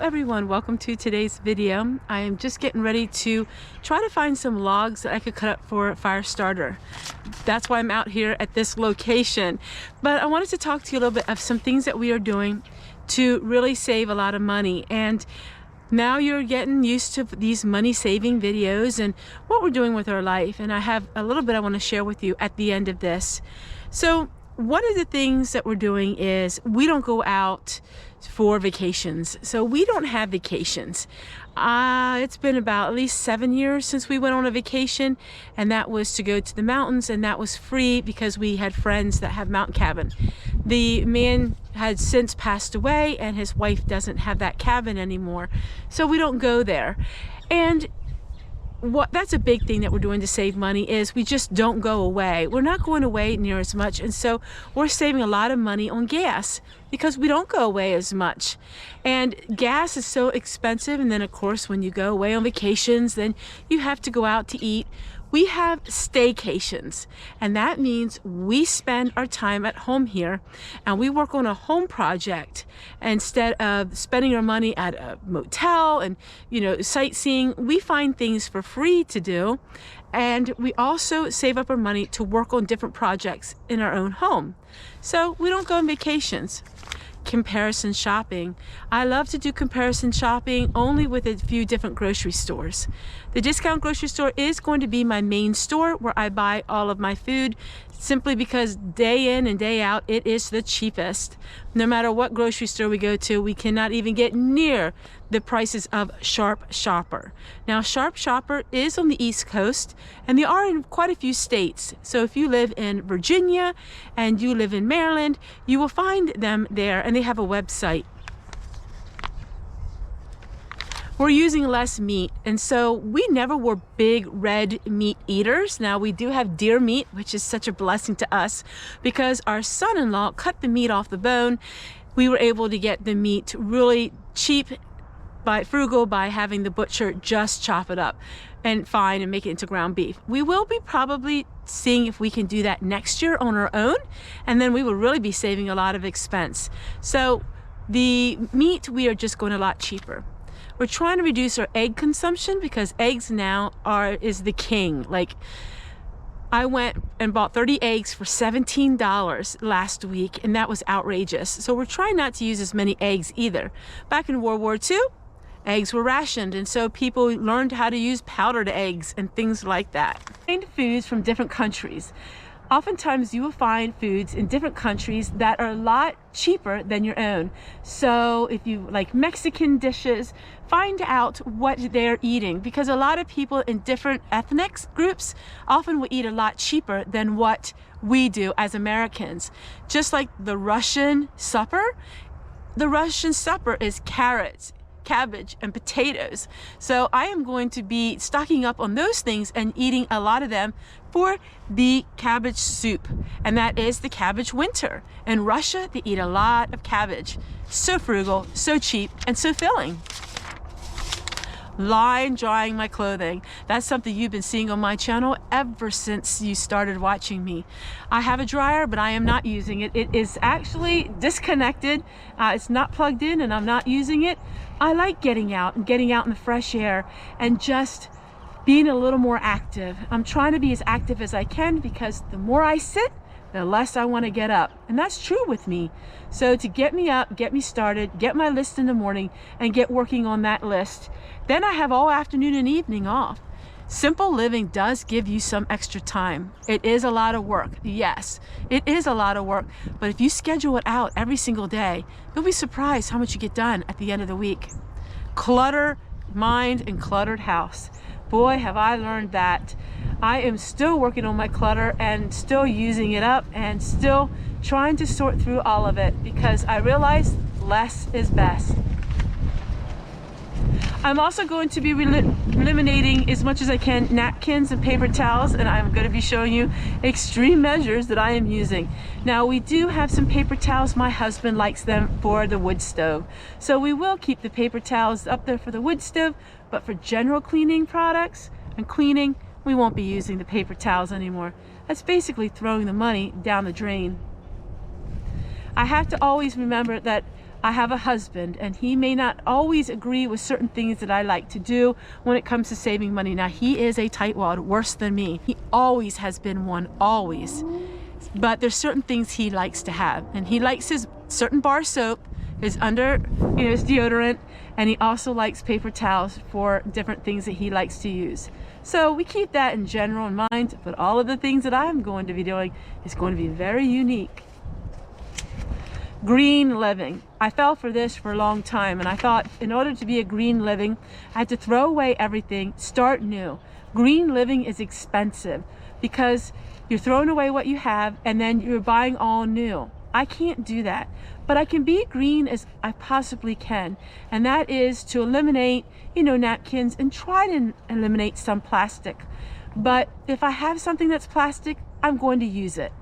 everyone, welcome to today's video. I am just getting ready to try to find some logs that I could cut up for a fire starter. That's why I'm out here at this location. But I wanted to talk to you a little bit of some things that we are doing to really save a lot of money. And now you're getting used to these money saving videos and what we're doing with our life. And I have a little bit I want to share with you at the end of this. So one of the things that we're doing is we don't go out for vacations. So we don't have vacations. It's been about at least 7 years since we went on a vacation, and that was to go to the mountains, and that was free because we had friends that have mountain cabin. The man had since passed away and his wife doesn't have that cabin anymore, so we don't go there. And that's a big thing that we're doing to save money is we just don't go away. We're not going away near as much, and so we're saving a lot of money on gas because we don't go away as much. And gas is so expensive, and then of course when you go away on vacations, then you have to go out to eat. We have staycations, and that means we spend our time at home here and we work on a home project instead of spending our money at a motel and sightseeing. We find things for free to do, and we also save up our money to work on different projects in our own home. So we don't go on vacations. Comparison shopping. I love to do comparison shopping only with a few different grocery stores. The discount grocery store is going to be my main store where I buy all of my food, simply because day in and day out it is the cheapest. No matter what grocery store we go to, we cannot even get near the prices of Sharp Shopper. Now Sharp Shopper is on the East Coast, and they are in quite a few states. So if you live in Virginia and you live in Maryland, you will find them there, and they have a website. We're using less meat, and so we never were big red meat eaters. Now we do have deer meat, which is such a blessing to us because our son-in-law cut the meat off the bone. We were able to get the meat really cheap by Frugal by having the butcher just chop it up and fine and make it into ground beef. We will be probably seeing if we can do that next year on our own, and then we will really be saving a lot of expense. So the meat, we are just going a lot cheaper. We're trying to reduce our egg consumption because eggs now is the king. Like, I went and bought 30 eggs for $17 last week, and that was outrageous. So we're trying not to use as many eggs either. Back in World War II, eggs were rationed, and so people learned how to use powdered eggs and things like that. Find foods from different countries. Oftentimes you will find foods in different countries that are a lot cheaper than your own. So if you like Mexican dishes, find out what they're eating, because a lot of people in different ethnic groups often will eat a lot cheaper than what we do as Americans. Just like the Russian supper is carrots, cabbage, and potatoes. So I am going to be stocking up on those things and eating a lot of them for the cabbage soup, and that is the cabbage winter. In Russia, they eat a lot of cabbage. So frugal, so cheap, and so filling. Line drying my clothing. That's something you've been seeing on my channel ever since you started watching me. I have a dryer, but I am not using it. It is actually disconnected. It's not plugged in, and I'm not using it. I like getting out in the fresh air and just being a little more active. I'm trying to be as active as I can because the more I sit, the less I want to get up. And that's true with me. So to get me up, get me started, get my list in the morning, and get working on that list, then I have all afternoon and evening off. Simple living does give you some extra time. It is a lot of work. Yes, it is a lot of work. But if you schedule it out every single day, you'll be surprised how much you get done at the end of the week. Clutter mind and cluttered house. Boy, have I learned that. I am still working on my clutter and still using it up and still trying to sort through all of it because I realize less is best. I'm also going to be eliminating as much as I can napkins and paper towels, and I'm going to be showing you extreme measures that I am using. Now we do have some paper towels. My husband likes them for the wood stove, so we will keep the paper towels up there for the wood stove, but for general cleaning products and cleaning, we won't be using the paper towels anymore. That's basically throwing the money down the drain. I have to always remember that I have a husband, and he may not always agree with certain things that I like to do when it comes to saving money. Now, he is a tightwad, worse than me. He always has been one, always. But there's certain things he likes to have, and he likes his certain bar soap, his his deodorant, and he also likes paper towels for different things that he likes to use. So we keep that in general in mind, but all of the things that I'm going to be doing is going to be very unique. Green living. I fell for this for a long time, and I thought in order to be a green living, I had to throw away everything, start new. Green living is expensive because you're throwing away what you have and then you're buying all new. I can't do that, but I can be green as I possibly can, and that is to eliminate, napkins, and try to eliminate some plastic. But if I have something that's plastic, I'm going to use it.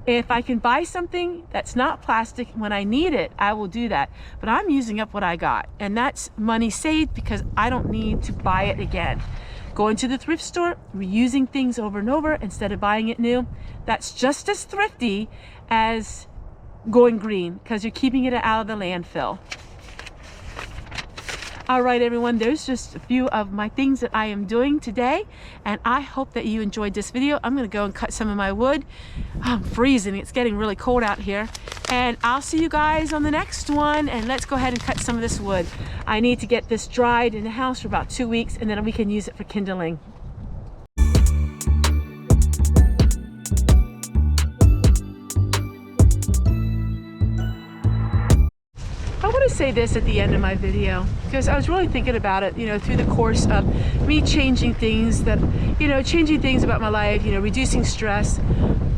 If I can buy something that's not plastic when I need it, I will do that. But I'm using up what I got, and that's money saved because I don't need to buy it again. Going to the thrift store, reusing things over and over instead of buying it new, that's just as thrifty as going green because you're keeping it out of the landfill. All right, everyone, there's just a few of my things that I am doing today, and I hope that you enjoyed this video. I'm going to go and cut some of my wood. I'm freezing. It's getting really cold out here, and I'll see you guys on the next one, and let's go ahead and cut some of this wood. I need to get this dried in the house for about 2 weeks, and then we can use it for kindling. I want to say this at the end of my video because I was really thinking about it, through the course of me changing things about my life, reducing stress.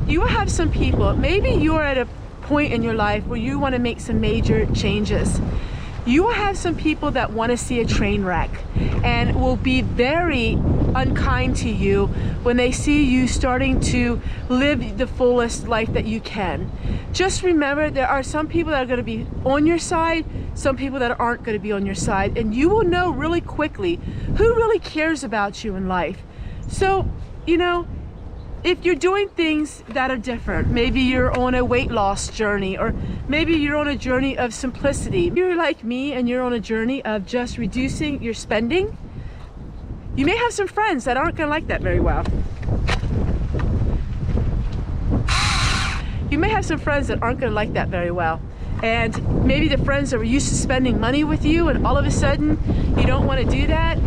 You will have some people, maybe you're at a point in your life where you want to make some major changes. You will have some people that want to see a train wreck and will be very unkind to you when they see you starting to live the fullest life that you can. Just remember, there are some people that are going to be on your side, some people that aren't going to be on your side, and you will know really quickly who really cares about you in life. So, if you're doing things that are different, maybe you're on a weight loss journey, or maybe you're on a journey of simplicity. If you're like me and you're on a journey of just reducing your spending, you may have some friends that aren't going to like that very well. You may have some friends that aren't going to like that very well. And maybe the friends that were used to spending money with you, and all of a sudden you don't want to do that,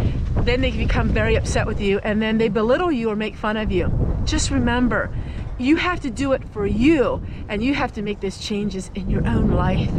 then they become very upset with you, and then they belittle you or make fun of you. Just remember, you have to do it for you, and you have to make those changes in your own life.